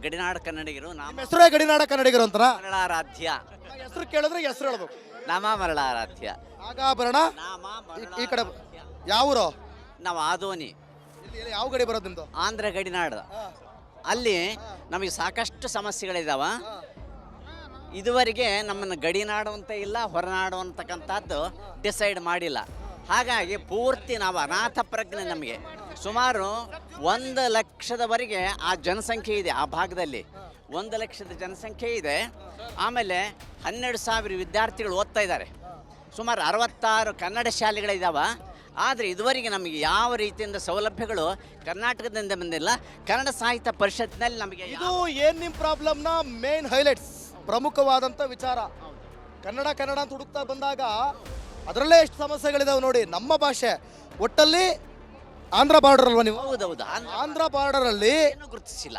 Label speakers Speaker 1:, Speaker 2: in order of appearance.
Speaker 1: ಗಡಿನಾಡ ಕನ್ನಡಿಗರು.
Speaker 2: ನಿಮ್ಮ ಹೆಸರೇ ಗಡಿನಾಡ ಕನ್ನಡಿಗರು ಅಂತಾರ?
Speaker 1: ಮರಳಾರಾಧ್ಯ.
Speaker 2: ಹೆಸರು ಕೇಳಿದ್ರೆ ಹೆಸರು ಹೇಳ್ಬೇಕು.
Speaker 1: ನಾಮ ಮರಳಾರಾಧ್ಯ.
Speaker 2: ನಾಗಾಭರಣ.
Speaker 1: ನಾಮ
Speaker 2: ಈ ಕಡೆ ಯಾವೂರು?
Speaker 1: ನಾವು ಆದೋನಿ,
Speaker 2: ಯಾವ ಗಡಿ ಬರೋದು ನಿಮ್ದು?
Speaker 1: ಆಂಧ್ರ ಗಡಿನಾಡ. ಅಲ್ಲಿ ನಮಗೆ ಸಾಕಷ್ಟು ಸಮಸ್ಯೆಗಳಿದಾವ. ಇದುವರೆಗೆ ನಮ್ಮನ್ನು ಗಡಿನಾಡು ಅಂತ ಇಲ್ಲ, ಹೊರನಾಡು ಅಂತಕ್ಕಂಥದ್ದು ಡಿಸೈಡ್ ಮಾಡಿಲ್ಲ. ಹಾಗಾಗಿ ಪೂರ್ತಿ ನಾವು ಅನಾಥ ಪ್ರಜ್ಞೆ. ನಮಗೆ ಸುಮಾರು 1,00,000ದವರೆಗೆ ಆ ಜನಸಂಖ್ಯೆ ಇದೆ. ಆ ಭಾಗದಲ್ಲಿ 1,00,000 ಜನಸಂಖ್ಯೆ ಇದೆ. ಆಮೇಲೆ 12,000 ವಿದ್ಯಾರ್ಥಿಗಳು ಓದ್ತಾ ಇದ್ದಾರೆ. ಸುಮಾರು 66 ಕನ್ನಡ ಶಾಲೆಗಳಿದ್ದಾವೆ. ಆದರೆ ಇದುವರೆಗೆ ನಮಗೆ ಯಾವ ರೀತಿಯಿಂದ ಸೌಲಭ್ಯಗಳು ಕರ್ನಾಟಕದಿಂದ ಬಂದಿಲ್ಲ. ಕನ್ನಡ ಸಾಹಿತ್ಯ ಪರಿಷತ್ನಲ್ಲಿ ನಮಗೆ
Speaker 2: ಇದು ಏನು ನಿಮ್ಮ ಪ್ರಾಬ್ಲಮ್ನ ಮೇನ್ ಹೈಲೈಟ್ಸ್, ಪ್ರಮುಖವಾದಂಥ ವಿಚಾರ. ಕನ್ನಡ ಅಂತ ಹುಡುಕ್ತಾ ಬಂದಾಗ ಅದರಲ್ಲೇ ಎಷ್ಟು ಸಮಸ್ಯೆಗಳಿದಾವೆ ನೋಡಿ. ನಮ್ಮ ಭಾಷೆ ಒಟ್ಟಲ್ಲಿ ಆಂಧ್ರ ಬಾರ್ಡರ್ ಅಲ್ವಾ ನೀವು?
Speaker 1: ಹೌದೌದು,
Speaker 2: ಆಂಧ್ರ ಬಾರ್ಡರ್ ಅಲ್ಲಿ
Speaker 1: ಗುರುತಿಸಿಲ್ಲ.